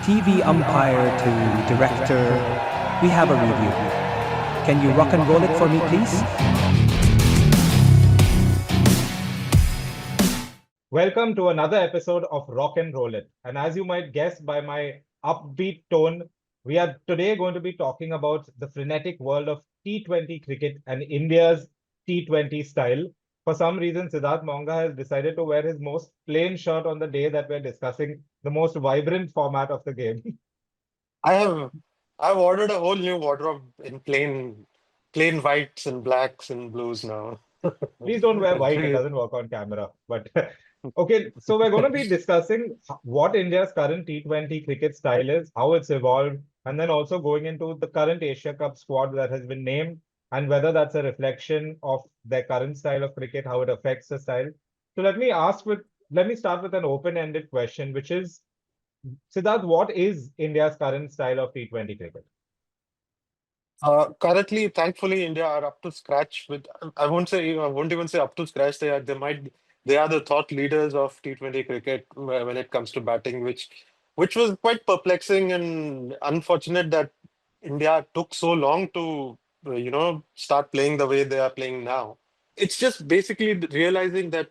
TV umpire to director, we have a review. Can you rock and roll it for me, please? Welcome to another episode of Rock and Roll It. And as you might guess by my upbeat tone, we are today going to be talking about the frenetic world of T20 cricket and India's T20 style. For some reason, Siddharth Monga has decided to wear his most plain shirt on the day that we're discussing the most vibrant format of the game. I have I've ordered a whole new wardrobe in plain whites and blacks and blues now. Please don't wear white, it Actually, doesn't work on camera. But okay, so we're going to be discussing what India's current T20 cricket style is, how it's evolved, and then also going into the current Asia Cup squad that has been named and whether that's a reflection of their current style of cricket, how it affects the style. So let me start with an open-ended question, which is, Siddharth, what is India's current style of T20 cricket? currently, thankfully, India are up to scratch with. I won't even say up to scratch. They are the thought leaders of T20 cricket when it comes to batting, which was quite perplexing and unfortunate that India took so long to start playing the way they are playing now. It's just basically realizing that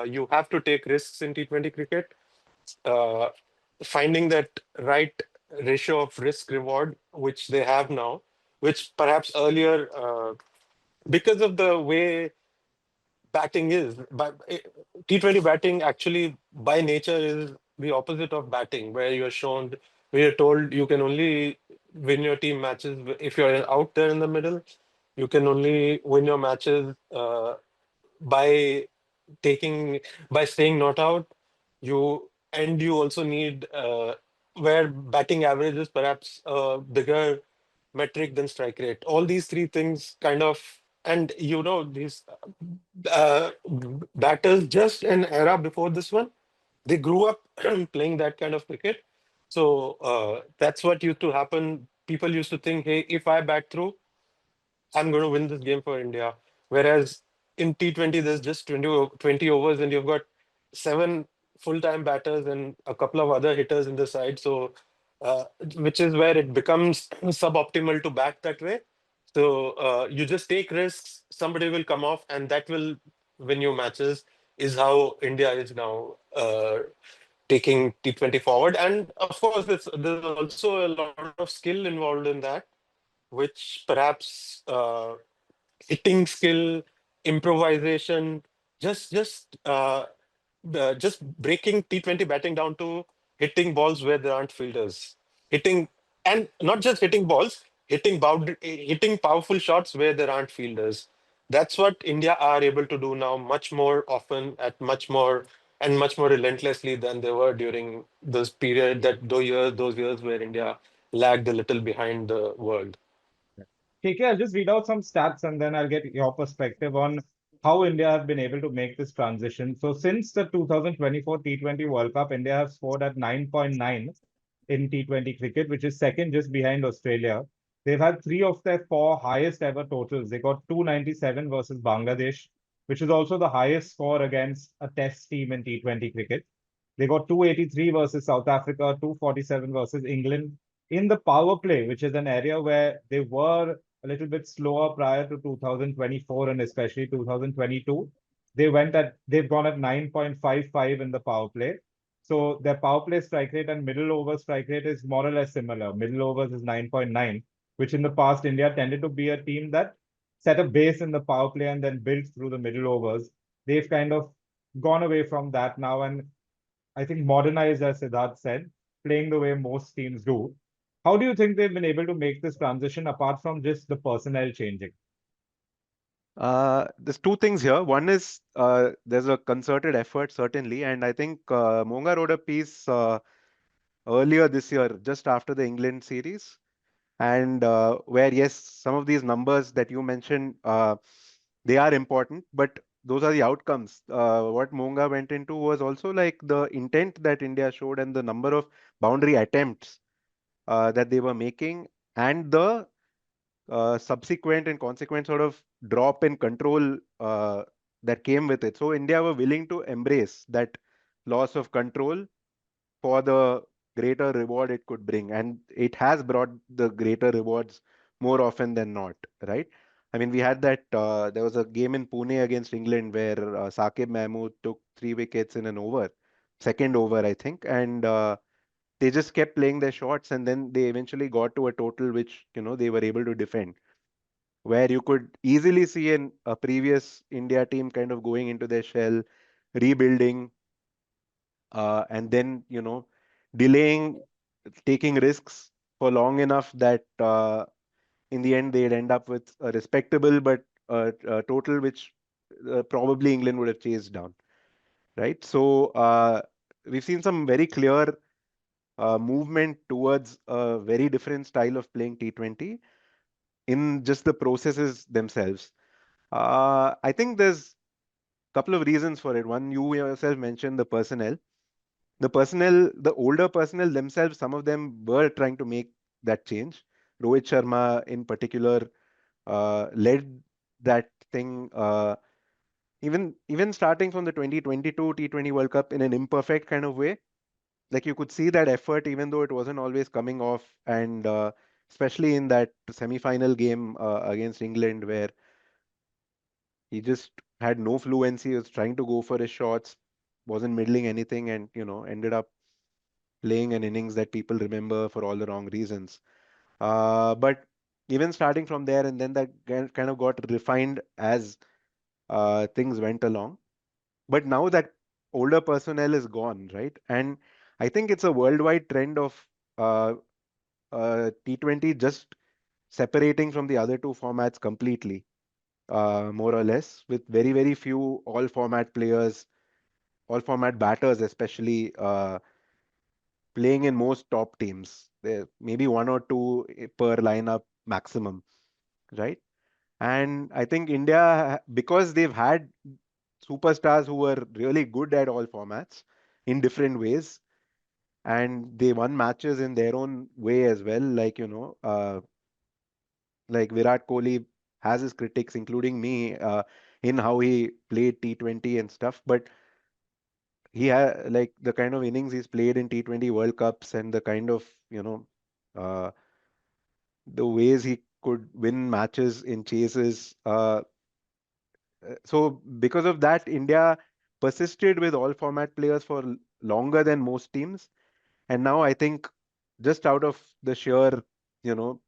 you have to take risks in T20 cricket, uh, finding that right ratio of risk reward, which they have now, which perhaps earlier, because of the way batting is, but T20 batting actually by nature is the opposite of batting, where where you're told you can only win your team matches if you're out there in the middle. You can only win your matches by taking by staying not out. You also need where batting average is perhaps a bigger metric than strike rate. All these three things kind of, and these uh, batters just an era before this one, they grew up playing that kind of cricket. So that's what used to happen. People used to think, hey, if I bat through, I'm going to win this game for India. Whereas in T20, there's just 20 overs and you've got seven full-time batters and a couple of other hitters in the side. So, which is where it becomes suboptimal to bat that way. So you just take risks, somebody will come off and that will win you matches, is how India is now taking T20 forward. And of course, there's also a lot of skill involved in that, which perhaps hitting skill, improvisation, just breaking T20 batting down to hitting balls where there aren't fielders, hitting and not just hitting balls, hitting powerful shots where there aren't fielders. That's what India are able to do now, much more often, at much more relentlessly than they were during those years where India lagged a little behind the world. KK, I'll just read out some stats and then I'll get your perspective on how India have been able to make this transition. So since the 2024 T20 World Cup, India have scored at 9.9 in T20 cricket, which is second just behind Australia. They've had three of their four highest ever totals. They got 297 versus Bangladesh, which is also the highest score against a test team in T20 cricket. They got 283 versus South Africa, 247 versus England. In the power play, which is an area where they were a little bit slower prior to 2024 and especially 2022, they've gone at 9.55 in the power play. So their power play strike rate and middle over strike rate is more or less similar. Middle overs is 9.9, which in the past India tended to be a team that set a base in the power play and then built through the middle overs. They've kind of gone away from that now and I think modernized, as Siddharth said, playing the way most teams do. How do you think they've been able to make this transition apart from just the personnel changing? There's two things here. One is there's a concerted effort, certainly, and I think Monga wrote a piece earlier this year, just after the England series, and where, yes, some of these numbers that you mentioned, they are important, but those are the outcomes. What Monga went into was also like the intent that India showed and the number of boundary attempts that they were making, and the subsequent and consequent sort of drop in control that came with it. So India were willing to embrace that loss of control for the greater reward it could bring. And it has brought the greater rewards more often than not, right? I mean, we had that, there was a game in Pune against England where Saqib Mahmood took 3 wickets in an over, second over, I think. And they just kept playing their shots, and then they eventually got to a total which, they were able to defend, where you could easily see a previous India team kind of going into their shell, rebuilding, and then, delaying, taking risks for long enough that in the end they'd end up with a respectable but total which probably England would have chased down, right? So we've seen some very clear movement towards a very different style of playing T20 in just the processes themselves. I think there's a couple of reasons for it. One, you yourself mentioned the personnel. The older personnel themselves, some of them were trying to make that change. Rohit Sharma, in particular, led that thing. Even starting from the 2022 T20 World Cup in an imperfect kind of way, like you could see that effort, even though it wasn't always coming off, and especially in that semi-final game against England, where he just had no fluency, he was trying to go for his shots, wasn't middling anything, and ended up playing an innings that people remember for all the wrong reasons. But even starting from there, and then that kind of got refined as things went along. But now that older personnel is gone, right? And I think it's a worldwide trend of uh, T20 just separating from the other two formats completely, more or less, with very, very few all format players, all format batters, especially playing in most top teams. There maybe one or two per lineup maximum, right? And I think India, because they've had superstars who were really good at all formats in different ways, and they won matches in their own way as well. Like Virat Kohli has his critics, including me, in how he played T20 and stuff. But he had, like, the kind of innings he's played in T20 World Cups, and the kind of, uh, the ways he could win matches in chases. So because of that, India persisted with all format players for longer than most teams. And now I think, just out of the sheer, you know,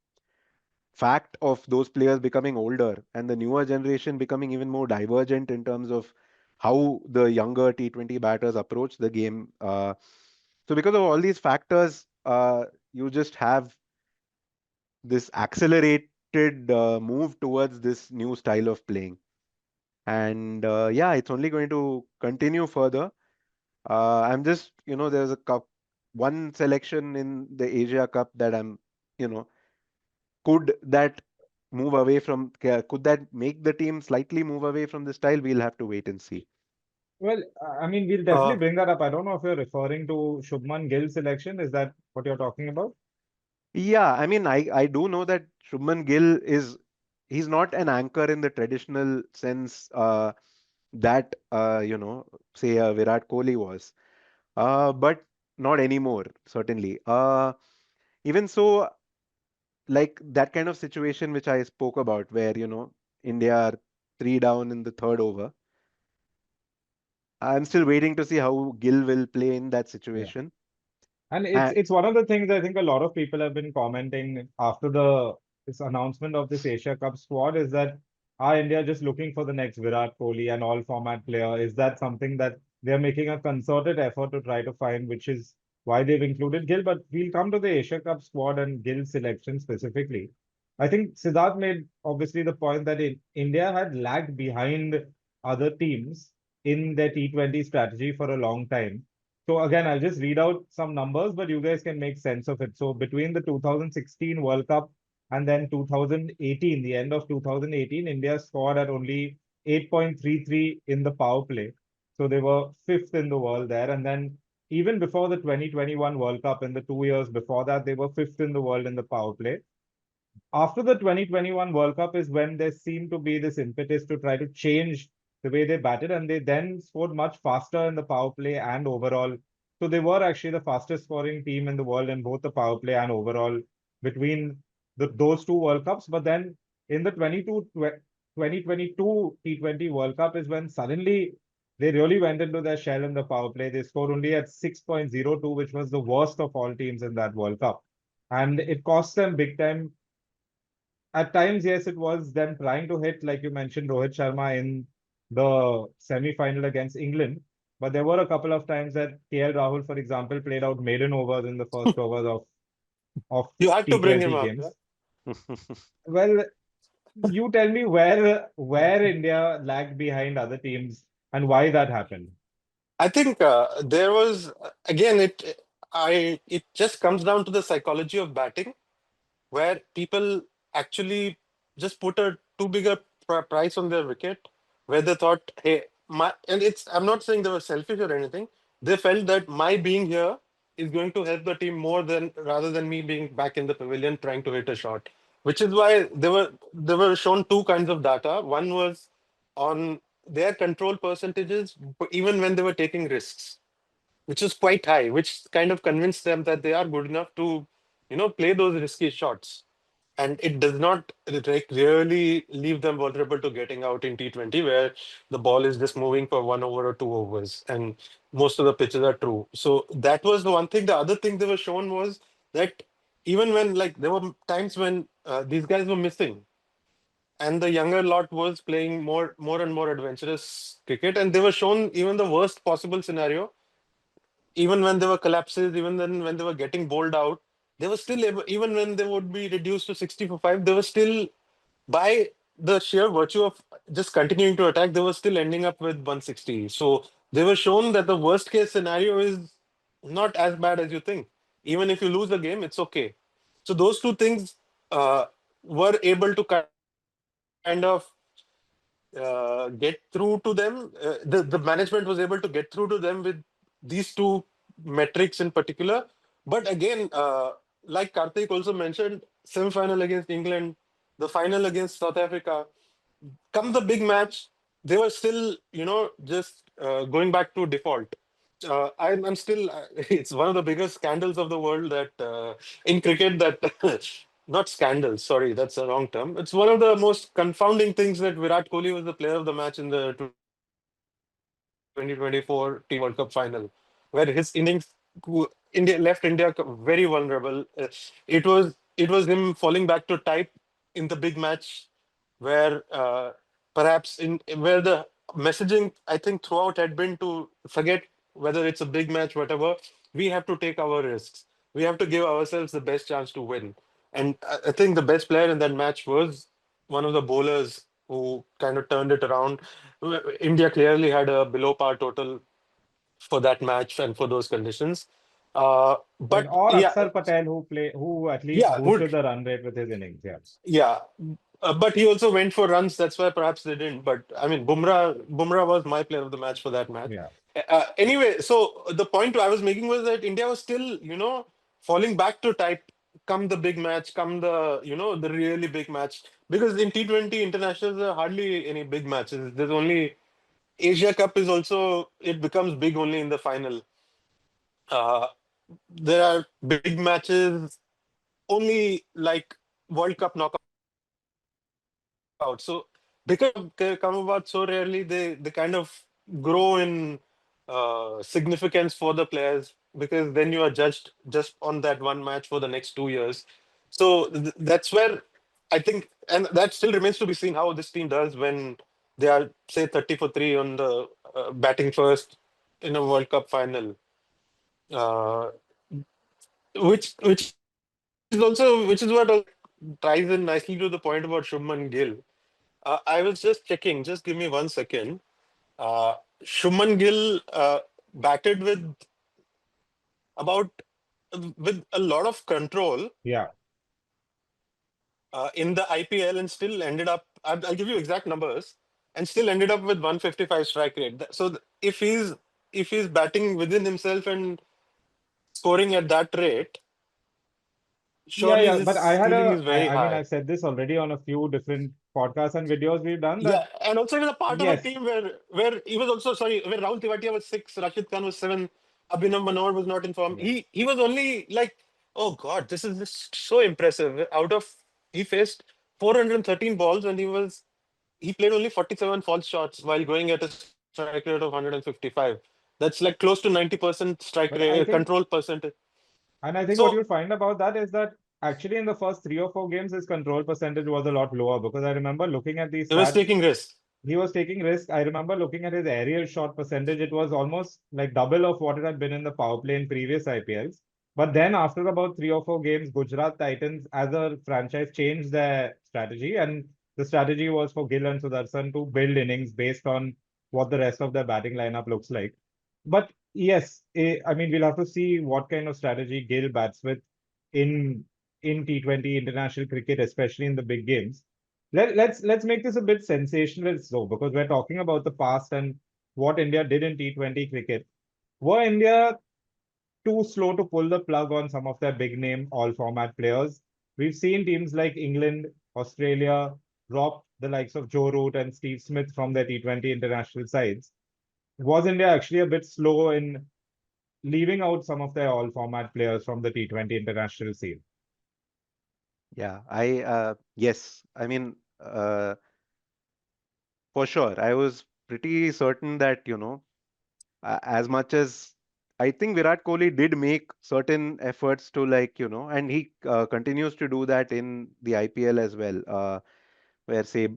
fact of those players becoming older and the newer generation becoming even more divergent in terms of how the younger T20 batters approach the game. So because of all these factors, you just have this accelerated move towards this new style of playing. And yeah, it's only going to continue further. I'm just, there's one selection in the Asia Cup that I'm, you know, could that could that make the team slightly move away from the style? We'll have to wait and see. Well, I mean, we'll definitely Uh, bring that up. I don't know if you're referring to Shubman Gill selection. Is that what you're talking about? Yeah, I mean, I do know that Shubman Gill he's not an anchor in the traditional sense that, say Virat Kohli was. But not anymore, certainly. Even so, like that kind of situation which I spoke about, where, India are 3 down in the third over. I'm still waiting to see how Gill will play in that Yeah. situation. And it's And it's one of the things I think a lot of people have been commenting after this announcement of this Asia Cup squad is that are India just looking for the next Virat Kohli and all format player? Is that something that they're making a concerted effort to try to find, which is why they've included Gill? But we'll come to the Asia Cup squad and Gill selection specifically. I think Siddharth made obviously the point that India had lagged behind other teams in their T20 strategy for a long time. So again, I'll just read out some numbers, but you guys can make sense of it. So between the 2016 World Cup and then 2018, the end of 2018, India scored at only 8.33 in the power play. So they were fifth in the world there. And then even before the 2021 World Cup, in the 2 years before that, they were fifth in the world in the power play. After the 2021 World Cup is when there seemed to be this impetus to try to change the way they batted, and they then scored much faster in the power play and overall So they were actually the fastest scoring team in the world in both the power play and overall between those two World Cups. But then in the 2022 T20 World Cup is when suddenly they really went into their shell in the power play. They scored only at 6.02, which was the worst of all teams in that World Cup. And it cost them big time. At times, yes, it was them trying to hit, like you mentioned, Rohit Sharma in the semi-final against England. But there were a couple of times that KL Rahul, for example, played out maiden overs in the first overs of You had to bring him T20 up. games. Yeah? Well, you tell me where India lagged behind other teams and why that happened. I think there was again it just comes down to the psychology of batting, where people actually just put a too big a price on their wicket, where they thought, hey, and it's I'm not saying they were selfish or anything. They felt that my being here is going to help the team more than rather than me being back in the pavilion trying to hit a shot. Which is why they were shown two kinds of data. One was on their control percentages, even when they were taking risks, which is quite high, which kind of convinced them that they are good enough to, play those risky shots. And it does not really leave them vulnerable to getting out in T20, where the ball is just moving for 1 over or 2 overs, and most of the pitches are true. So that was the one thing. The other thing they were shown was that even when, like, there were times when these guys were missing, and the younger lot was playing more and more adventurous cricket, and they were shown even the worst possible scenario, even when there were collapses, even then when they were getting bowled out, they were still able, even when they would be reduced to 60 for 5, they were still, by the sheer virtue of just continuing to attack, they were still ending up with 160. So they were shown that the worst case scenario is not as bad as you think. Even if you lose the game, it's okay. So those two things were able to kind of get through to them. The management was able to get through to them with these two metrics in particular. But again, like Karthik also mentioned, semi-final against England, the final against South Africa, come the big match, they were still, just going back to default. I'm still. It's one of the biggest scandals of the world that in cricket that not scandals. Sorry, that's the wrong term. It's one of the most confounding things that Virat Kohli was the player of the match in the 2024 T World Cup final, where his innings India left India very vulnerable. It was him falling back to type in the big match, where perhaps in where the messaging I think throughout had been to forget whether it's a big match, whatever. We have to take our risks. We have to give ourselves the best chance to win. And I think the best player in that match was one of the bowlers who kind of turned it around. India clearly had a below par total for that match and for those conditions. Right. But Or yeah, Axar Patel, who at least yeah, boosted the run rate with his innings. Yeah. yeah. But he also went for runs. That's why perhaps they didn't. But I mean, Bumrah was my player of the match for that match. Yeah. Anyway, so the point I was making was that India was still, falling back to type. Come the big match, come the really big match. Because in T20 internationals, there are hardly any big matches. There's only Asia Cup is also, it becomes big only in the final. Uh, there are big matches only like World Cup knockout. So because they come about so rarely, they kind of grow in significance for the players, because then you are judged just on that one match for the next 2 years. So that's where I think, and that still remains to be seen how this team does when they are, say, 30 for 3 on the batting first in a World Cup final. Uh, which is what ties in nicely to the point about Shubman Gill. I was just checking. Just give me 1 second. Uh, Shubman Gill batted about with a lot of control Yeah. in the IPL, and still ended up. I'll give you exact numbers, and still ended up with 155 strike rate. So if he's batting within himself and scoring at that rate, Yeah, surely yeah. But his ceiling is very I mean, high. I've said this already on a few different podcasts and videos we've done that, Yeah, and also he was a part of a yes, team where he was also, sorry, where Rahul Tewatia was 6, Rashid Khan was 7. Abhinav Manor was not in form. He was only like, oh God, this is just so impressive. He faced 413 balls and he played only 47 false shots while going at a strike rate of 155. That's like close to 90% strike But rate, I think, control percentage. and I think what So you'll find about that is that actually in the first 3 or 4 games, his control percentage was a lot lower because I remember looking at these he was stats. taking risks. He was taking risk. I remember looking at his aerial shot percentage. It was almost like double of what it had been in the power play in previous IPLs. But then after about 3 or 4 games, Gujarat Titans as a franchise changed their strategy. And the strategy was for Gill and Sudarshan to build innings based on what the rest of their batting lineup looks like. But yes, I mean, we'll have to see what kind of strategy Gill bats with in in T20 international cricket, especially in the big games. Let's make this a bit sensationalist though, because we're talking about the past and what India did in T20 cricket. Were India too slow to pull the plug on some of their big name all format players? We've seen teams like England, Australia drop the likes of Joe Root and Steve Smith from their T20 international sides. Was India actually a bit slow in leaving out some of their all format players from the T20 international scene? Yeah, yes, I mean, for sure. I was pretty certain that, as much as I think Virat Kohli did make certain efforts to, like, and he continues to do that in the IPL as well, where, say,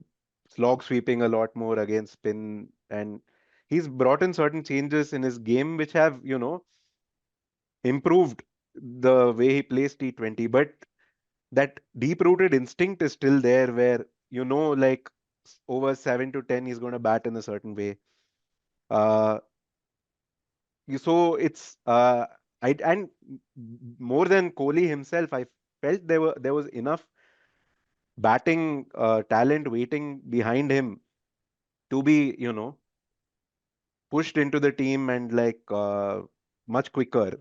slog sweeping a lot more against spin, and he's brought in certain changes in his game which have, improved the way he plays T20. But that deep rooted instinct is still there, where, like, over 7 to 10, he's going to bat in a certain way. Uh, so it's and more than Kohli himself, I felt there was enough batting talent waiting behind him to be, pushed into the team and, like, much quicker.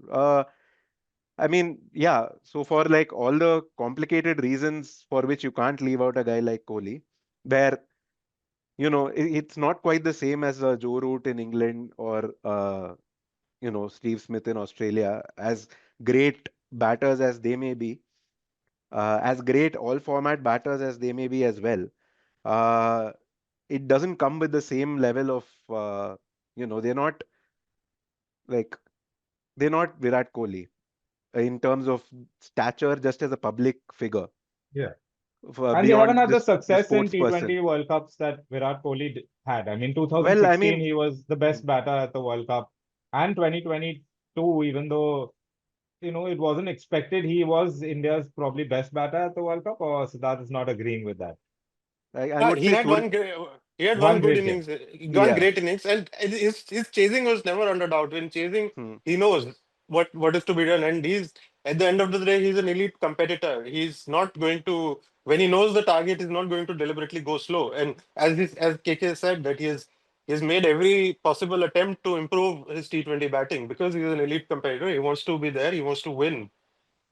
I mean, yeah. So for, like, all the complicated reasons for which you can't leave out a guy like Kohli, where, it's not quite the same as Joe Root in England or Steve Smith in Australia, as great batters as they may be, as great all format batters as they may be as well. Uh, it doesn't come with the same level of, they're not like, they're not Virat Kohli in terms of stature, just as a public figure, Yeah. And they haven't beyond had the just the success in sports person. T20 World Cups that Virat Kohli had. I mean, Well, I 2016, mean, he was the best batter at the World Cup. And 2022, even though, it wasn't expected, he was India's probably best batter at the World Cup, or Siddharth is not agreeing with that. I would He say had Surya. he had One one good great game. innings, one Yeah. great innings, and his chasing was never under doubt. When chasing, Hmm. he knows what is to be done, and he's at the end of the day, he's an elite competitor. He's not going to, when he knows the target, he's not going to deliberately go slow. And as KK said, that he has made every possible attempt to improve his T20 batting because he's an elite competitor. He wants to be there. He wants to win.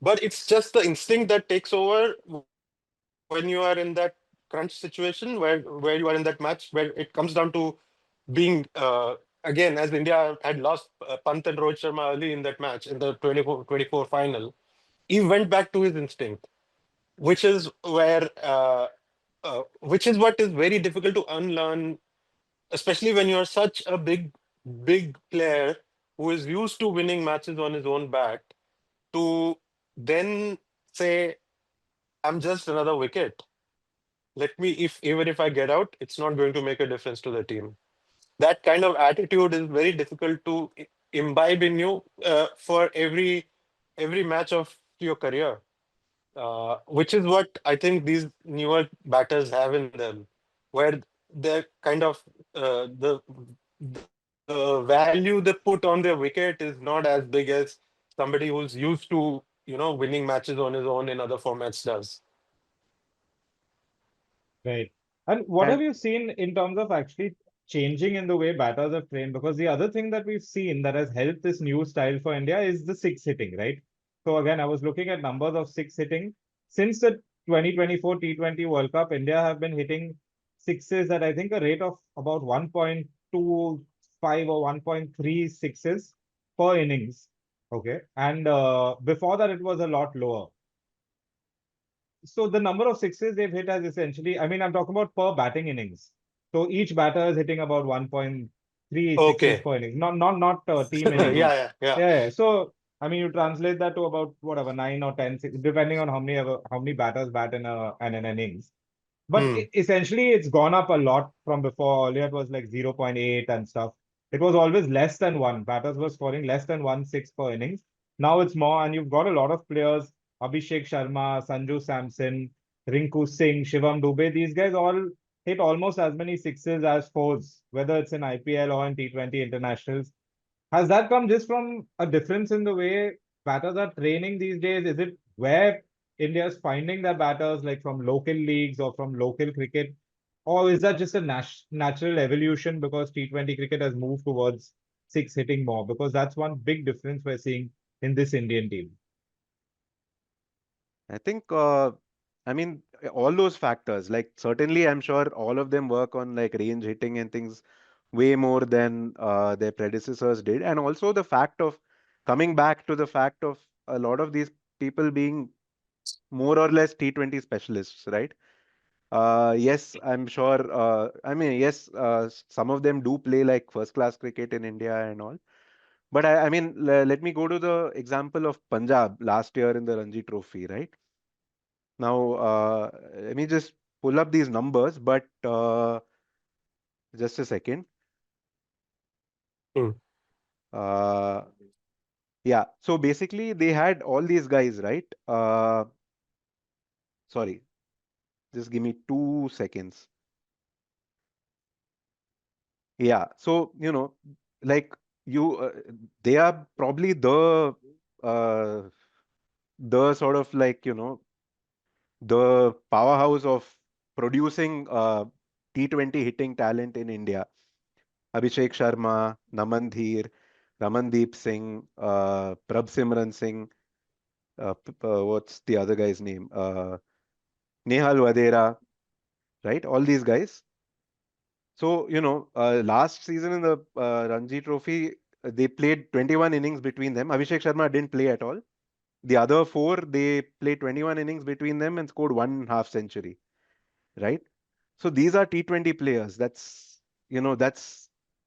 But it's just the instinct that takes over when you are in that crunch situation, where you are in that match, where it comes down to being again, as India had lost Pant and Rohit Sharma early in that match in the 24 final. He went back to his instinct, which is which is what is very difficult to unlearn, especially when you're such a big player who is used to winning matches on his own bat, to then say, I'm just another wicket. Let me, if even if I get out, it's not going to make a difference to the team. That kind of attitude is very difficult to imbibe in you for every match of your career, which is what I think these newer batters have in them, where they're kind of the value they put on their wicket is not as big as somebody who's used to winning matches on his own in other formats does. Right. And what have And you seen in terms of actually changing in the way batters have trained? Because the other thing that we've seen that has helped this new style for India is the six hitting, right? So again, I was looking at numbers of six hitting. Since the 2024 T20 World Cup, India have been hitting sixes at I think a rate of about 1.25 or 1.3 sixes per innings. Okay. And before that, it was a lot lower. So the number of sixes they've hit has essentially, I mean, I'm talking about per batting innings. So each batter is hitting about 1.3 sixes Okay. per innings, not team Yeah, innings. yeah, yeah. Yeah. So I mean, you translate that to about whatever 9 or 10, depending on how many batters bat in an innings. But Hmm. essentially, it's gone up a lot from before. Earlier, it was like 0.8 and stuff. It was always less than one. Batters were scoring less than 1 6 per innings. Now it's more, and you've got a lot of players: Abhishek Sharma, Sanju Samson, Rinku Singh, Shivam Dubey. These guys all hit almost as many sixes as fours, whether it's in IPL or in T20 internationals. Has that come just from a difference in the way batters are training these days? Is it where India is finding their batters, like from local leagues or from local cricket? Or is that just a natural evolution because T20 cricket has moved towards six hitting more? Because that's one big difference we're seeing in this Indian team. I think, I mean, all those factors, like certainly I'm sure all of them work on like range hitting and things way more than their predecessors did. And also the fact of coming back to the fact of a lot of these people being more or less T20 specialists, right? Yes, I'm sure. I mean, yes, some of them do play like first class cricket in India and all. But I mean, let me go to the example of Punjab last year in the Ranji Trophy, right? Now, let me just pull up these numbers, but just a second. Hmm. Uh, yeah, so basically they had all these guys, right? Sorry, just give me 2 seconds. Yeah, so like you, they are probably uh, the sort of like the powerhouse of producing T20 hitting talent in India. Abhishek Sharma, Namandhir, Ramandeep Singh, Prabh Simran Singh, what's the other guy's name? Nehal Vadera, right? All these guys. So, last season in the Ranji Trophy, they played 21 innings between them. Abhishek Sharma didn't play at all. The other four, they played 21 innings between them and scored one half century, right? So these are T20 players. That's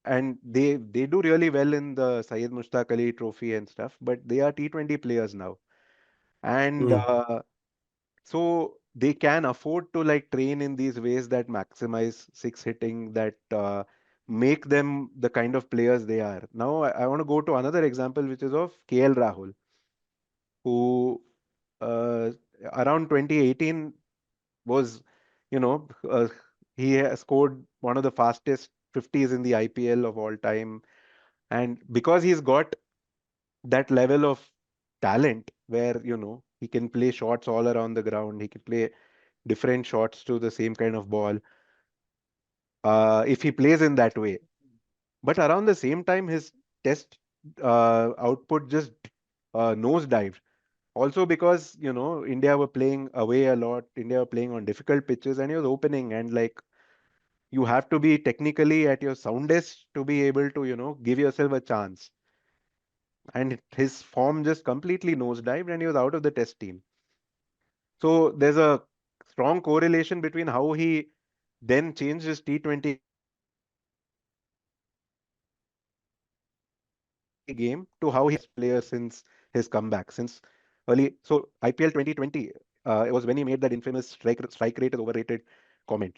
and they do really well in the Syed Mushtaq Ali Trophy and stuff, but they are T20 players now. And Hmm. so they can afford to like train in these ways that maximize six hitting, that make them the kind of players they are. Now I want to go to another example, which is of KL Rahul, who uh, around 2018 was, you know, uh, he has scored one of the fastest 50s in the IPL of all time. And because he's got that level of talent where, he can play shots all around the ground, he can play different shots to the same kind of ball, if he plays in that way. But around the same time, his test output just nosedived. Also because, India were playing away a lot, India were playing on difficult pitches, and he was opening, and like you have to be technically at your soundest to be able to, give yourself a chance. And his form just completely nosedived, and he was out of the test team. So there's a strong correlation between how he then changed his T20 game to how he has become one of the best players since his comeback. Since early, so IPL 2020 it was when he made that infamous strike rate is overrated comment, right?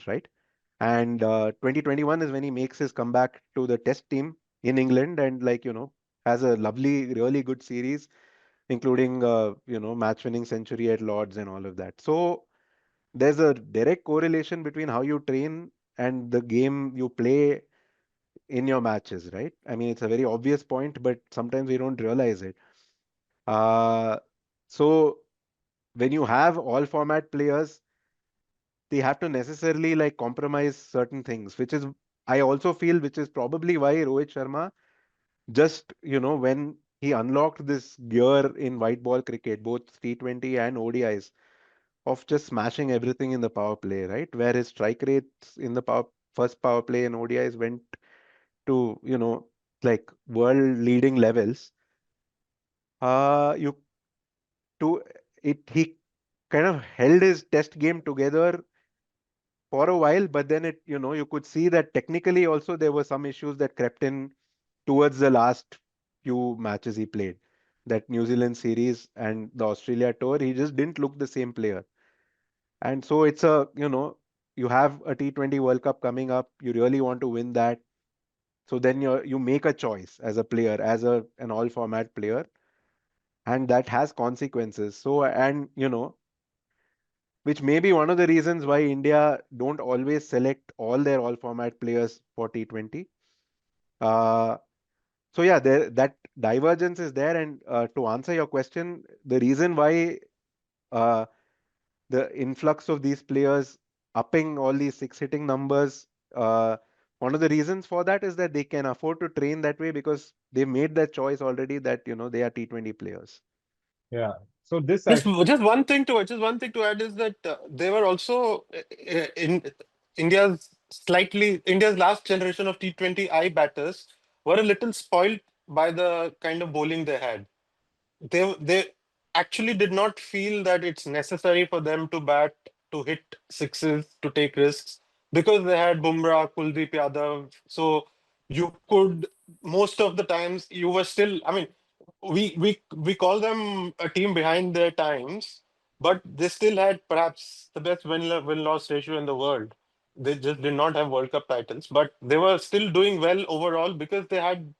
And 2021 is when he makes his comeback to the test team in England, and like has a lovely, really good series, including match winning century at Lords and all of that. So there's a direct correlation between how you train and the game you play in your matches, right? I mean, it's a very obvious point, but sometimes we don't realize it. Uh, so when you have all format players, they have to necessarily like compromise certain things, which is, I also feel, which is probably why Rohit Sharma just, when he unlocked this gear in white ball cricket, both T20 and ODIs, of just smashing everything in the power play, right? Where his strike rates in the first power play in ODIs went to, like world leading levels. You to it he kind of held his test game together for a while, but then you could see that technically also there were some issues that crept in towards the last few matches he played. That New Zealand series and the Australia tour, he just didn't look the same player. And so it's you have a T20 World Cup coming up, you really want to win that. So then you make a choice as a player, as an all format player, and that has consequences. So, and which may be one of the reasons why India don't always select all their all format players for T20. Uh, so yeah, that divergence is there. And to answer your question, the reason why uh, the influx of these players upping all these six hitting numbers, uh, one of the reasons for that is that they can afford to train that way because they made that choice already that they are T20 players. Yeah. So this Just one thing to add is that they were also in India's last generation of T20I batters were a little spoiled by the kind of bowling they had. They actually did not feel that it's necessary for them to bat, to hit sixes, to take risks because they had Bumrah, Kuldeep, Yadav. So you could, most of the times you were still, I mean, we call them a team behind their times, but they still had perhaps the best win-loss ratio in the world. They just did not have World Cup titles, but they were still doing well overall because they had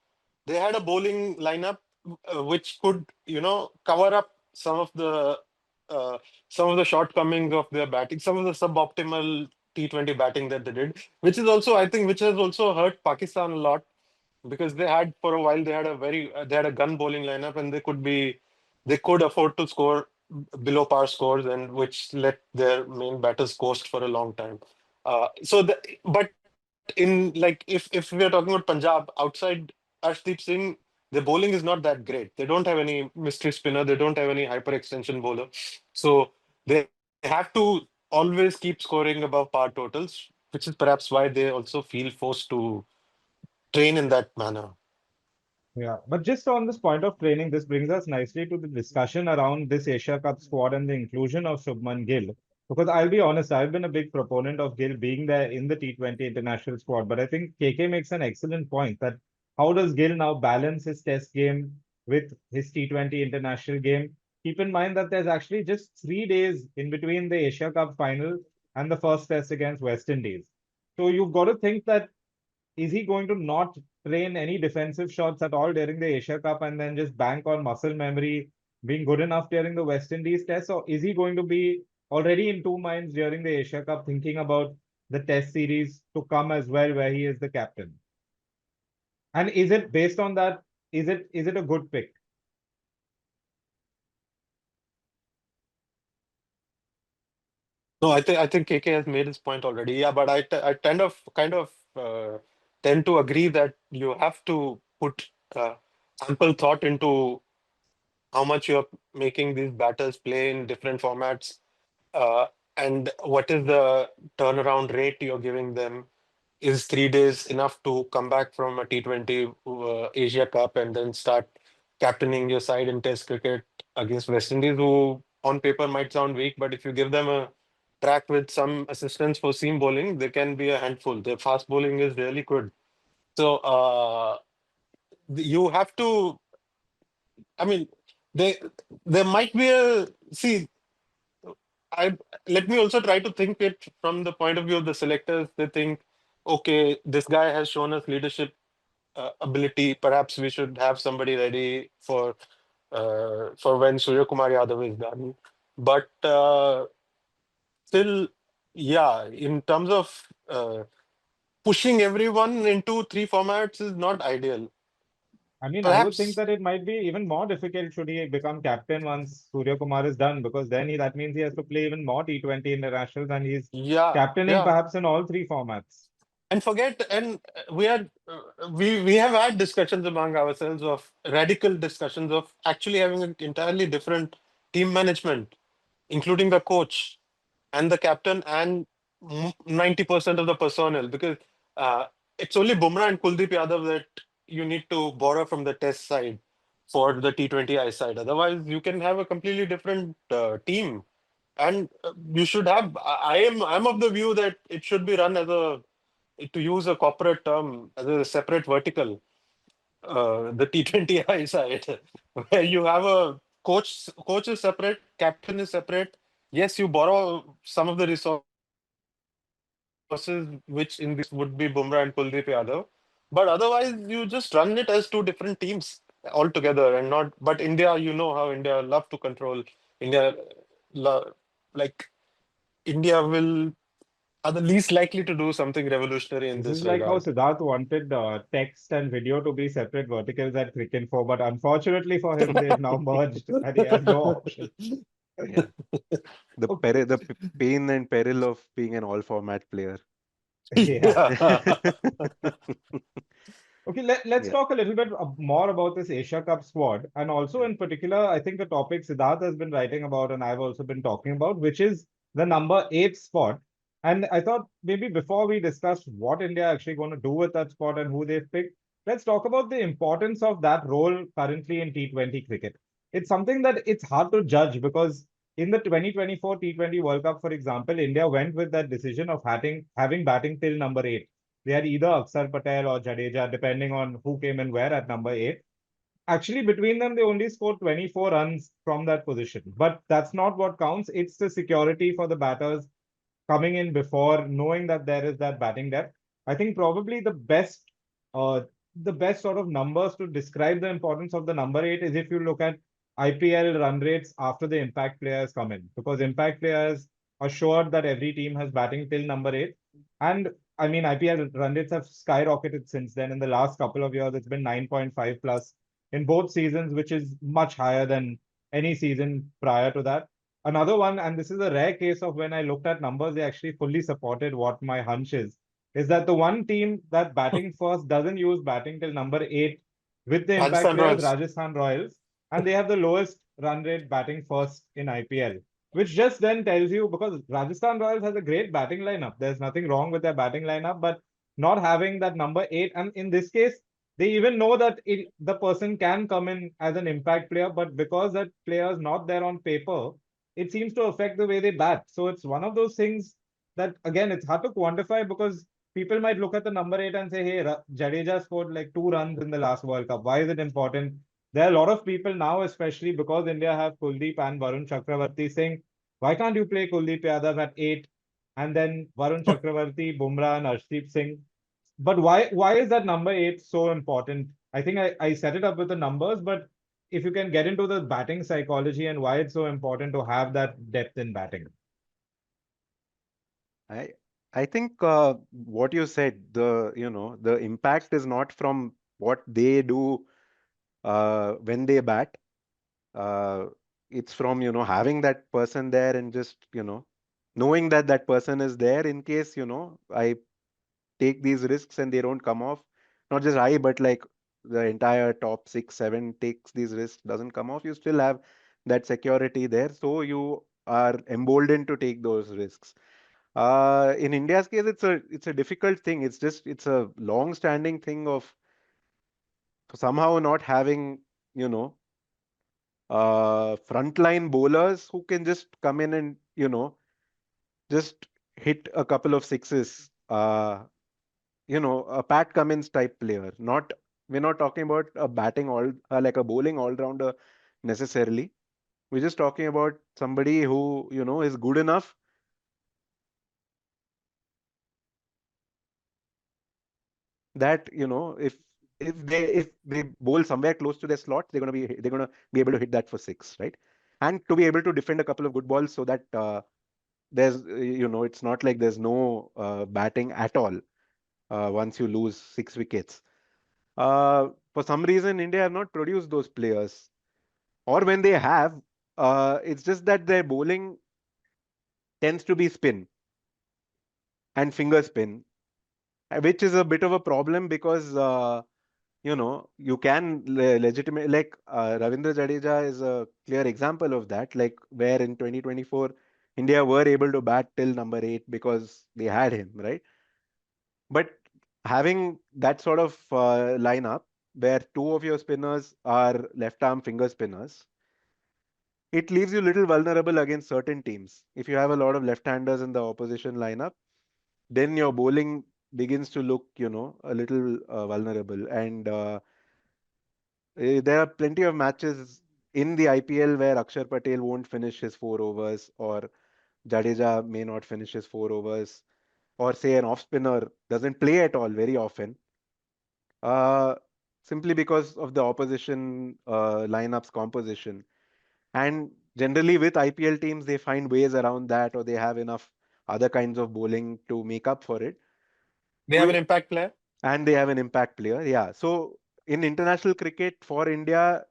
a bowling lineup which could, cover up uh, some of the shortcomings of their batting, some of the suboptimal T20 batting that they did, which is also, I think, which has also hurt Pakistan a lot because they had for a while they had a gun bowling lineup and they could afford to score below par scores and which let their main batters coast for a long time. But in like if we are talking about Punjab outside Arshdeep Singh, the bowling is not that great. They don't have any mystery spinner. They don't have any hyper extension bowler. So they have to always keep scoring above par totals, which is perhaps why they also feel forced to train in that manner. Yeah, but just on this point of training, this brings us nicely to the discussion around this Asia Cup squad and the inclusion of Shubman Gill. Because I'll be honest, I've been a big proponent of Gill being there in the T20 international squad. But I think KK makes an excellent point that how does Gill now balance his test game with his T20 international game? Keep in mind that there's actually just 3 days in between the Asia Cup final and the first test against West Indies. So you've got to think that is he going to not train any defensive shots at all during the Asia Cup and then just bank on muscle memory being good enough during the West Indies test? Or is he going to be already in two minds during the Asia Cup thinking about the test series to come as well, where he is the captain? And is it based on that? Is it a good pick? No, I think KK has made his point already. Yeah, but I tend to agree that you have to put ample thought into how much you're making these batters play in different formats, uh, and what is the turnaround rate you're giving them. Is 3 days enough to come back from a T20 Asia Cup and then start captaining your side in Test cricket against West Indies, who on paper might sound weak, but if you give them a track with some assistance for seam bowling, they can be a handful. Their fast bowling is really good. So you have to. I mean, they there might be a see. I Let me also try to think it from the point of view of the selectors. They think, okay, this guy has shown us leadership ability. Perhaps we should have somebody ready for when Surya Kumar Yadav is done. But still, yeah, in terms of pushing everyone into three formats is not ideal. I mean, I would think Perhaps, that it might be even more difficult should he become captain once Surya Kumar is done, because then that means he has to play even more T20 internationals and he's yeah, captaining yeah. perhaps in all three formats. And we have had discussions among ourselves of radical discussions of actually having an entirely different team management, including the coach and the captain and 90% of the personnel, because uh, it's only Bumrah and Kuldeep Yadav that you need to borrow from the test side. for the T20I side. Otherwise, you can have a completely different team. And you should have. I'm of the view that it should be run as a, to use a corporate term, as a separate vertical. The T20I side, where you have a coach is separate, captain is separate. Yes, you borrow some of the resources, which in this would be Bumrah and Kuldeep Yadav. But otherwise, you just run it as two different teams altogether and not. But India, you know how India love to control. India, like India will are the least likely to do something revolutionary in This is this like how regard. Siddharth wanted text and video to be separate verticals at Cricinfo, but unfortunately for him, they've now merged and he has no option. Yeah. Okay. The pain and peril of being an all format player. Yeah. Yeah. Okay, let's Yeah. talk a little bit more about this Asia Cup squad. And also, in particular, I think the topic Siddharth has been writing about, and I've also been talking about, which is the number 8 spot. And I thought maybe before we discuss what India are actually going to do with that spot and who they've picked, let's talk about the importance of that role currently in T20 cricket. It's something that it's hard to judge because in the 2024 T20 World Cup, for example, India went with that decision of having batting till number 8. They had either Axar, Patel or Jadeja, depending on who came in where at number 8. Actually, between them, they only scored 24 runs from that position. But that's not what counts. It's the security for the batters coming in before, knowing that there is that batting depth. I think probably uh, the best sort of numbers to describe the importance of the number 8 is if you look at IPL run rates after the impact players come in, because impact players assured that every team has batting till number 8. And I mean, IPL run rates have skyrocketed since then. In the last couple of years, it's been 9.5 plus in both seasons, which is much higher than any season prior to that. Another one, and this is a rare case of when I looked at numbers, they actually fully supported what my hunch is that the one team that batting first doesn't use batting till number 8 with the impact Rajasthan players, Royals. Rajasthan Royals, and they have the lowest run rate batting first in IPL, which just then tells you because Rajasthan Royals has a great batting lineup. There's nothing wrong with their batting lineup, but not having that number 8, and in this case, they even know that the person can come in as an impact player, but because that player is not there on paper, it seems to affect the way they bat. So it's one of those things that, again, it's hard to quantify because people might look at the number 8 and say, hey, Jadeja scored like 2 runs in the last World Cup. Why is it important? There are a lot of people now, especially because India have Kuldeep and Varun Chakravarthy, saying, why can't you play Kuldeep Yadav at 8 and then Varun Chakravarthy, Bumrah, and Arshdeep Singh? But why is that number 8 so important? I think I set it up with the numbers, but if you can get into the batting psychology and why it's so important to have that depth in batting. I I think what you said, the impact is not from what they do when they bat. Uh, it's from, having that person there and just, knowing that that person is there in case, I take these risks and they don't come off. Not just I, but like the entire top 6, 7 takes these risks, doesn't come off. You still have that security there. So you are emboldened to take those risks. In India's case, it's a difficult thing. It's a long-standing thing of somehow not having, you know, frontline bowlers who can just come in and, just hit a couple of sixes. A Pat Cummins type player. We're not talking about a batting like a bowling all-rounder necessarily. We're just talking about somebody who, is good enough that, if they bowl somewhere close to their slot, they're gonna be able to hit that for six, right? And to be able to defend a couple of good balls so that it's not like there's no batting at all once you lose 6 wickets. For some reason, India have not produced those players, or when they have, it's just that their bowling tends to be spin and finger spin, which is a bit of a problem because you can legitimate like Ravindra Jadeja is a clear example of that, like where in 2024 India were able to bat till number 8 because they had him, right? But having that sort of lineup where two of your spinners are left arm finger spinners, it leaves you little vulnerable against certain teams. If you have a lot of left-handers in the opposition lineup, then your bowling begins to look, a little vulnerable. And there are plenty of matches in the IPL where Akshar Patel won't finish his 4 overs, or Jadeja may not finish his 4 overs, or say an off spinner doesn't play at all very often, uh, simply because of the opposition lineup's composition. And generally, with IPL teams, they find ways around that, or they have enough other kinds of bowling to make up for it. They have an impact player. And they have an impact player. Yeah. So in international cricket for India,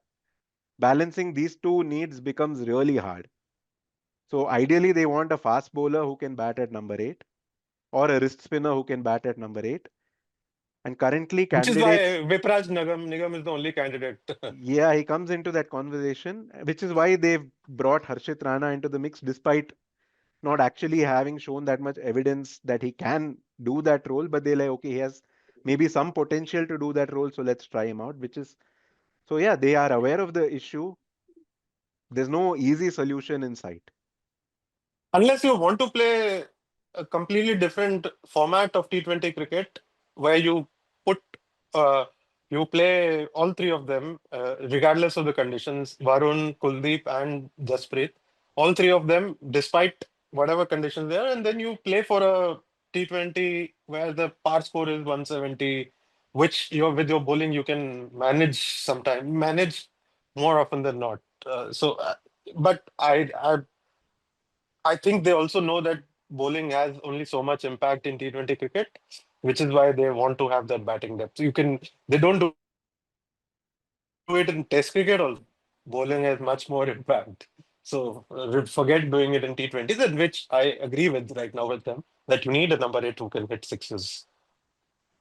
balancing these two needs becomes really hard. So ideally, they want a fast bowler who can bat at number 8, or a wrist spinner who can bat at number 8. And currently, Which is why candidates, Vipraj Nigam is the only candidate. yeah, he comes into that conversation, which is why they've brought Harshit Rana into the mix, despite not actually having shown that much evidence that he can do that role. But they're like, okay, he has maybe some potential to do that role, so let's try him out. Which is, so yeah, they are aware of the issue. There's no easy solution in sight. Unless you want to play a completely different format of T20 cricket, where put uh, you play all three of them, regardless of the conditions, Varun, Kuldeep, and Jasprit, all three of them, despite whatever conditions there, and then you play for a T20 where the par score is 170, which with your bowling you can manage more often than not. But I think they also know that bowling has only so much impact in T20 cricket, which is why they want to have that batting depth. They don't do it in Test cricket also. Bowling has much more impact. So forget doing it in T20s, and which I agree with right now with them, that you need a number 8 who can hit sixes.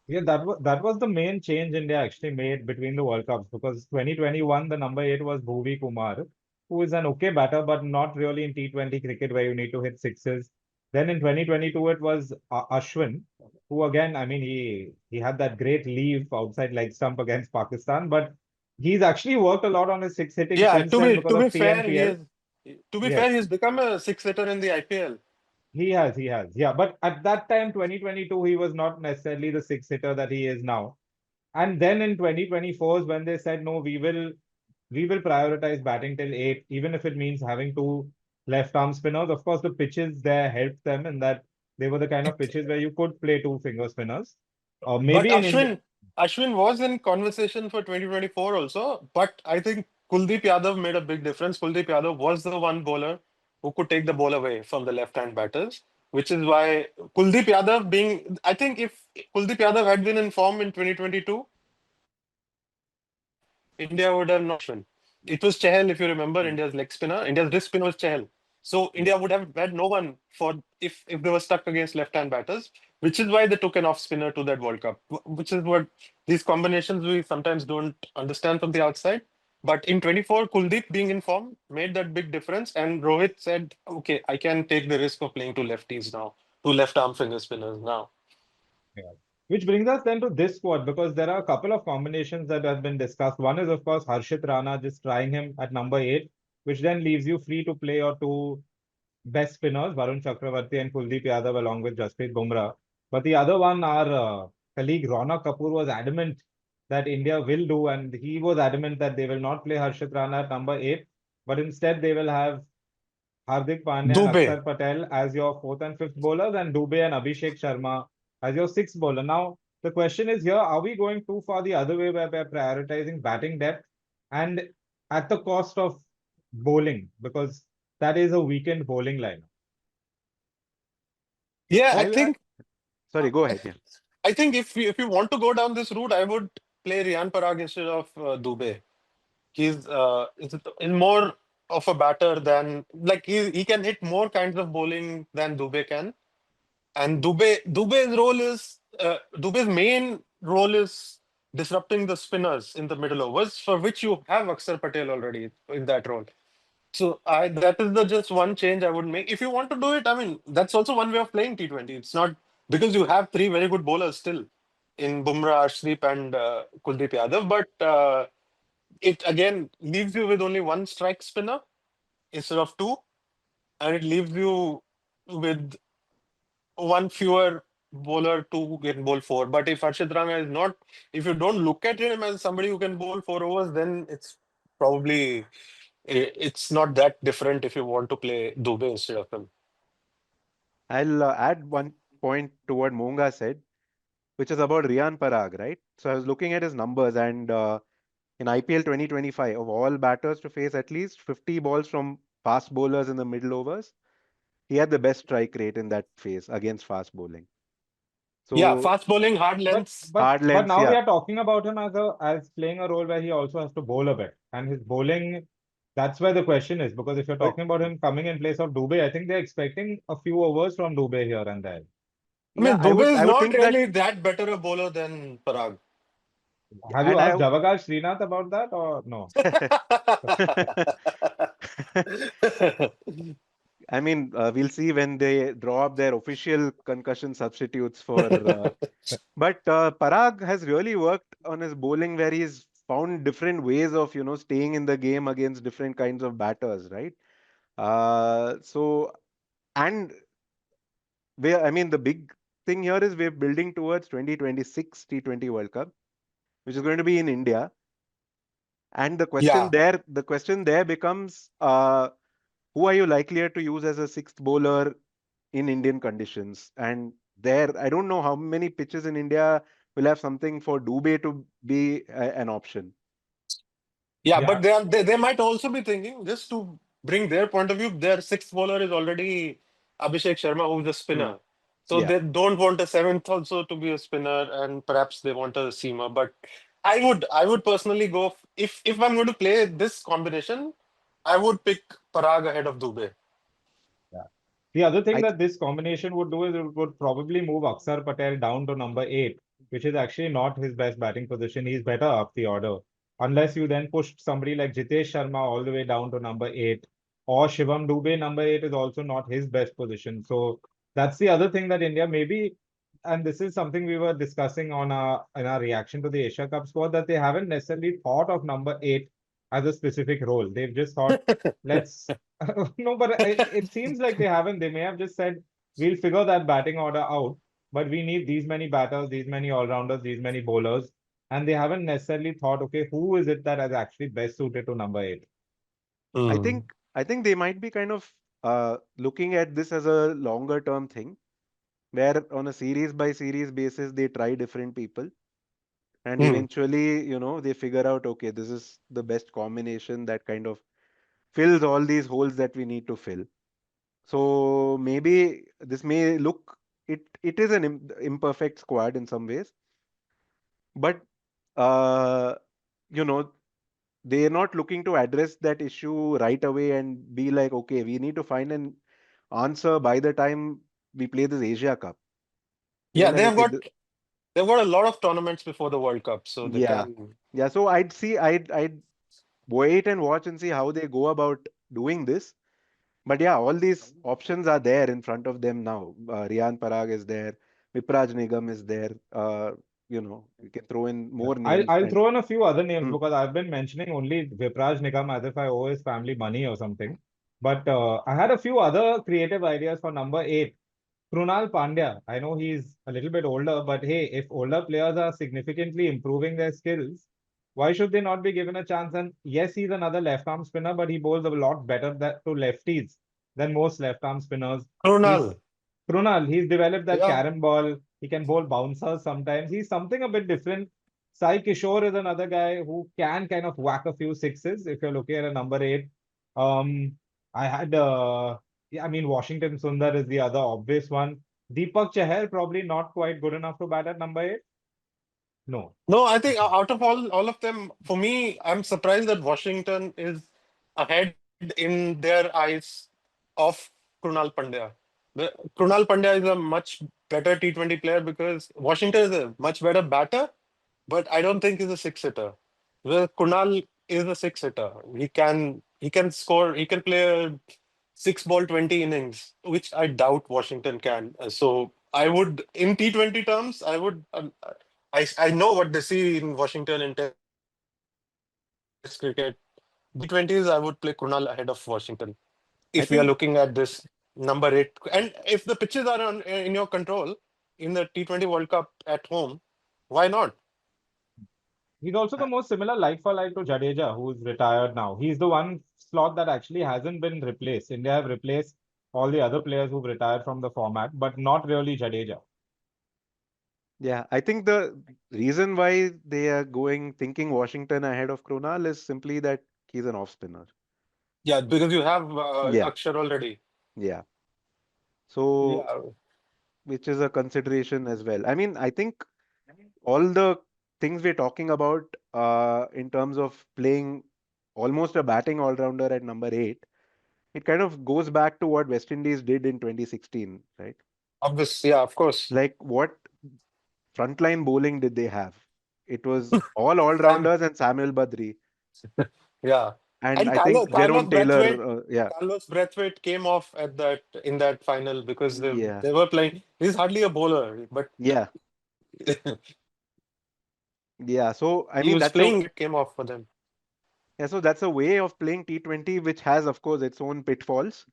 Yeah, that was the main change India actually made between the World Cups, because 2021 the number 8 was Bhuvi Kumar, who is an okay batter but not really in T20 cricket where you need to hit sixes. Then in 2022 it was Ashwin, who again, I mean, he had that great leave outside leg stump against Pakistan, but he's actually worked a lot on his six hitting Yeah, since then because to be of fair, PNPL. he's Yes. become a six hitter in the IPL. He has. Yeah. But at that time, 2022, he was not necessarily the six hitter that he is now. And then in 2024 is when they said, no, we will prioritize batting till 8, even if it means having two left arm spinners. Of course, the pitches there helped them in that they were the kind of pitches where you could play two finger spinners. Or But maybe in India. Ashwin was in conversation for 2024 also. But I think Kuldeep Yadav made a big difference. Kuldeep Yadav was the one bowler who could take the ball away from the left-hand batters, which is why Kuldeep Yadav being, I think if Kuldeep Yadav had been in form in 2022, India would have not had Ashwin. It was Chahal, if you remember, India's leg spinner. India's wrist spinner was Chahal. So India would have had no one for if they were stuck against left-hand batters, which is why they took an off-spinner to that World Cup. Which is what these combinations we sometimes don't understand from the outside. But in 24, Kuldeep being in form made that big difference, and Rohit said, "Okay, I can take the risk of playing two lefties now, two left-arm finger spinners now." Yeah. Which brings us then to this squad, because there are a couple of combinations that have been discussed. One is, of course, Harshit Rana, just trying him at number 8, which then leaves you free to play your two best spinners, Varun Chakravarthy and Kuldeep Yadav, along with Jasprit Bumrah. But the other one, our colleague Ronak Kapoor was adamant that India will do, and he was adamant that they will not play Harshit Rana at number 8, but instead they will have Hardik Pandya and Dubey. Axar Patel as your fourth and fifth bowlers, and Dubey and Abhishek Sharma as your sixth bowler. Now, the question is here, are we going too far the other way where we're prioritizing batting depth and at the cost of bowling? Because that is a weakened bowling line. Yeah, Well, sorry, go ahead. Yeah. I think if you want to go down this route, I would play Riyan Parag instead of Dubey. He's more of a batter than like he can hit more kinds of bowling than Dubey can. And Dubey's main role is disrupting the spinners in the middle overs, for which you have Axar Patel already in that role. So that is the just one change I would make. If you want to do it, I mean that's also one way of playing T20. It's not because you have three very good bowlers still. in Bumrah, Arshdeep, and Kuldeep Yadav, but it again leaves you with only one strike spinner instead of two, and it leaves you with one fewer bowler to get bowl four. But if Harshit Rana is not, if you don't look at him as somebody who can bowl 4 overs, then it's probably it's not that different if you want to play Dubey instead of him. I'll add one point to what Monga said, which is about Riyan Parag, right? So I was looking at his numbers, and in IPL 2025, of all batters to face at least 50 balls from fast bowlers in the middle overs, he had the best strike rate in that phase against fast bowling. Yeah, So fast bowling, hard But lengths. but hard but lengths, now we yeah. are talking about him as playing a role where he also has to bowl a bit, and his bowling. That's where the question is, because if you're But talking about him coming in place of Dubey, I think they're expecting a few overs from Dubey here and there. I yeah, mean, Dubey is I would not think that, really that better a bowler than Parag. Have you and asked Javagal Srinath about that or no? I mean, we'll see when they draw up their official concussion substitutes for. But Parag has really worked on his bowling, where he's found different ways of, staying in the game against different kinds of batters, right? So, and I mean, the big thing here is we're building towards 2026 T20 World Cup, which is going to be in India. And Yeah, the question there becomes, who are you likelier to use as a sixth bowler in Indian conditions? And there, I don't know how many pitches in India will have something for Dubey to be an option. yeah, Yeah, but they might also be thinking, just to bring their point of view, their sixth bowler is already Abhishek Sharma, who's a Hmm. spinner. So Yeah. they don't want a seventh also to be a spinner, and perhaps they want a seamer. But I would personally go if I'm going to play this combination, I would pick Parag ahead of Dubey. yeah. The other thing I th- that this combination would do is it would probably move Axar Patel down to number 8, which is actually not his best batting position. He's better up the order. Unless you then push somebody like Jitesh Sharma all the way down to number 8, or Shivam Dubey, number 8 is also not his best position. So that's the other thing that India maybe, and this is something we were discussing on our in our reaction to the Asia Cup squad, that they haven't necessarily thought of number 8 as a specific role. They've just thought, let's no, but it seems like they haven't. They may have just said, we'll figure that batting order out, but we need these many batters, these many all-rounders, these many bowlers. And they haven't necessarily thought, okay, who is it that is actually best suited to number 8? I Hmm. think I think they might be kind of looking at this as a longer term thing, where on a series by series basis they try different people, and Hmm. eventually, they figure out, okay, this is the best combination that kind of fills all these holes that we need to fill. So maybe this may look, it is an imperfect squad in some ways, but uh, you know they're not looking to address that issue right away and be like, okay, we need to find an answer by the time we play this Asia Cup. They're Yeah, like, okay, they've got a lot of tournaments before the World Cup, so they yeah, can. yeah. So I'd wait and watch and see how they go about doing this. But yeah, all these options are there in front of them now. Riyan Parag is there, Vipraj Nigam is there. You can throw in Yeah. more I'll, names I'll and throw in a few other names hmm, because I've been mentioning only Vipraj Nigam as if I owe his family money or something. But I had a few other creative ideas for number 8. Krunal Pandya. I know he's a little bit older, but hey, if older players are significantly improving their skills, why should they not be given a chance? And yes, he's another left arm spinner, but he bowls a lot better to lefties than most left arm spinners. He's Krunal. Krunal, he's developed that Yeah. carom ball. He can bowl bouncers sometimes. He's something a bit different. Sai Kishore is another guy who can kind of whack a few sixes if you're looking at a number 8. Um, I had yeah, I mean, Washington Sundar is the other obvious one. Deepak Chahar probably not quite good enough to bat at number 8. No. No, I think out of all of them, for me, I'm surprised that Washington is ahead in their eyes of Krunal Pandya. Krunal Pandya is a much better T20 player because Washington is a much better batter, but I don't think he's a six hitter. Well, Krunal is a six hitter. He can score. He can play a six ball 20 innings, which I doubt Washington can. So I would, in T20 terms, I would. I know what they see in Washington in Test cricket. T20s, I would play Krunal ahead of Washington. I If we are think looking at this number 8, and if the pitches are in your control in the T20 World Cup at home, why not? he's also the most similar like for like to Jadeja, who's retired now. He's the one slot that actually hasn't been replaced. India have replaced all the other players who've retired from the format, but not really Jadeja. Yeah, I think the reason why they are thinking Washington ahead of Krunal is simply that he's an off spinner. Yeah, because you have Yeah, Axar already. yeah. So, Yeah, which is a consideration as well. I mean, I think all the things we're talking about in terms of playing almost a batting all-rounder at number 8, it kind of goes back to what West Indies did in 2016, right? obviously, yeah, of course. Like what frontline bowling did they have? It was all Sam, all-rounders and Samuel Badri. yeah. And And I think Carlos Jerome Brathwaite, Taylor, yeah, Carlos Brathwaite came off at that in that final because yeah, they were playing. He's hardly a bowler, but yeah, yeah. So I he mean, was playing. It came off for them. that's a way of playing T20, which has, of course, its own pitfalls.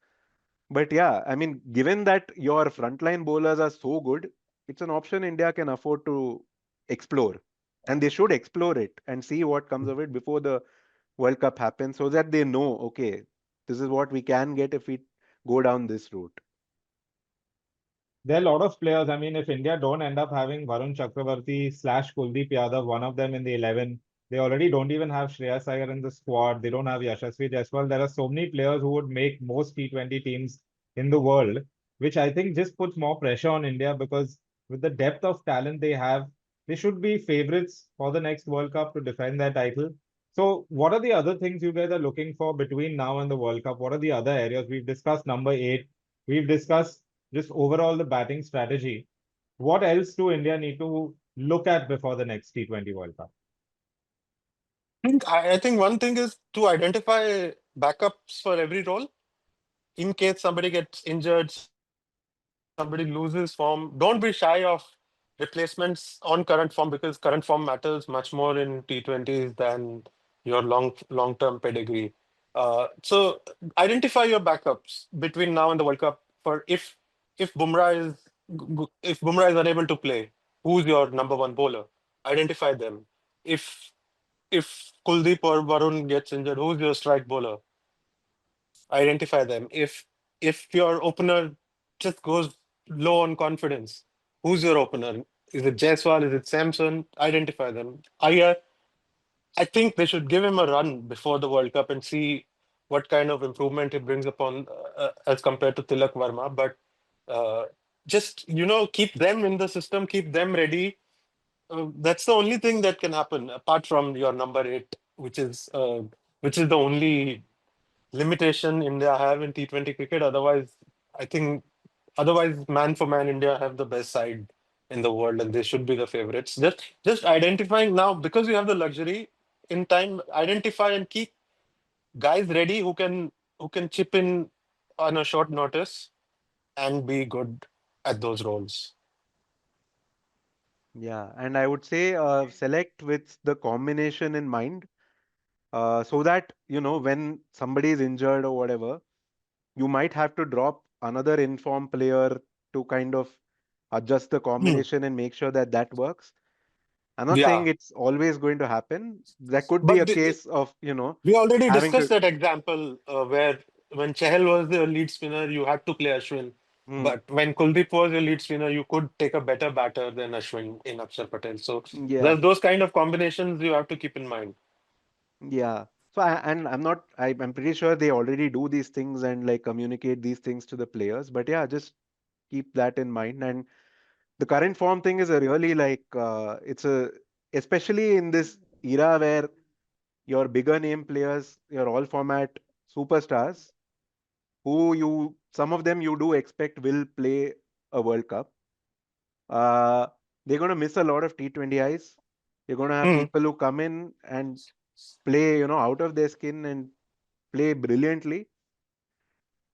But yeah, I mean, given that your frontline bowlers are so good, it's an option India can afford to explore, and they should explore it and see what comes of it before the World Cup happens, so that they know, okay, this is what we can get if we go down this route. There are a lot of players. I mean, if India don't end up having Varun Chakravarthy slash Kuldeep Yadav, one of them in the 11, they already don't even have Shreyas Iyer in the squad. They don't have Yashasvi Jaiswal. There are so many players who would make most T20 teams in the world, which I think just puts more pressure on India because with the depth of talent they have, they should be favorites for the next World Cup to defend their title. So, what are the other things you guys are looking for between now and the World Cup? What are the other areas? We've discussed number 8. We've discussed just overall the batting strategy. What else do India need to look at before the next T20 World Cup? I think one thing is to identify backups for every role in case somebody gets injured, somebody loses form. Don't be shy of replacements on current form because current form matters much more in T20s than your long-term pedigree. So identify your backups between now and the World Cup for if if Bumrah is unable to play, who's your number one bowler? Identify them. If if Kuldeep or Varun gets injured, who's your strike bowler? Identify them. If your opener just goes low on confidence, who's your opener? Is it Jaiswal? Is it Samson? Identify them. I think they should give him a run before the World Cup and see what kind of improvement he brings upon as compared to Tilak Varma. But uh, just keep them in the system, keep them ready. That's the only thing that can happen apart from your number 8, which is the only limitation India have in T20 cricket. I think otherwise, man for man, India have the best side in the world, and they should be the favorites. Just identifying now because you have the luxury in time. Identify and keep guys ready who can chip in on a short notice and be good at those roles. Yeah, and I would say select with the combination in mind, so that when somebody is injured or whatever, you might have to drop another informed player to kind of adjust the Hmm. combination and make sure that that works. I'm not saying Yeah, it's always going to happen. There could be but a case of we already having discussed to. that example where when Chahal was the lead spinner, you had to play Ashwin. Hmm, But when Kuldeep was your lead spinner, you could take a better batter than Ashwin in Axar Patel. So yeah, there's those kind of combinations you have to keep in mind. yeah. So and I'm not. I'm pretty sure they already do these things and like communicate these things to the players. But yeah, just keep that in mind. And the current form thing is a really like it's a especially in this era where your bigger name players, your all format superstars, who you some of them you do expect will play a World Cup. Uh, they're going to miss a lot of T20 eyes. You're going to have Hmm. people who come in and play, out of their skin and play brilliantly.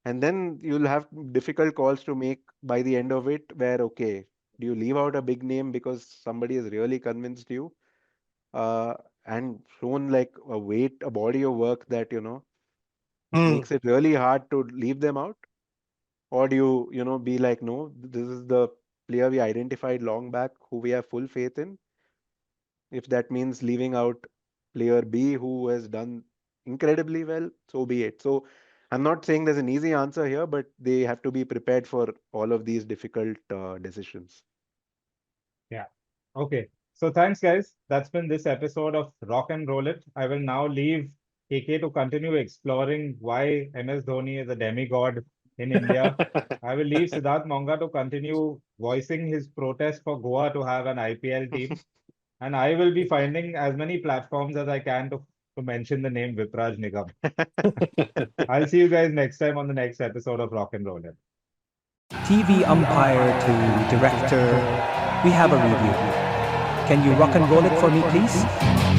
And then you'll have difficult calls to make by the end of it, where, okay, Do you leave out a big name because somebody has really convinced you uh, and shown like a body of work that, Hmm. makes it really hard to leave them out? Or do you be like, no, this is the player we identified long back who we have full faith in? If that means leaving out player B who has done incredibly well, so be it. So I'm not saying there's an easy answer here, but they have to be prepared for all of these difficult decisions. Yeah. Okay. So thanks, guys. That's been this episode of Rock and Roll It. I will now leave KK to continue exploring why MS Dhoni is a demigod in India. I will leave Siddharth Monga to continue voicing his protest for Goa to have an IPL team. And I will be finding as many platforms as I can to mention the name Vipraj Nigam. I'll see you guys next time on the next episode of Rock and Roll It. TV umpire to director, we have a review. Can you rock and roll it for me, please?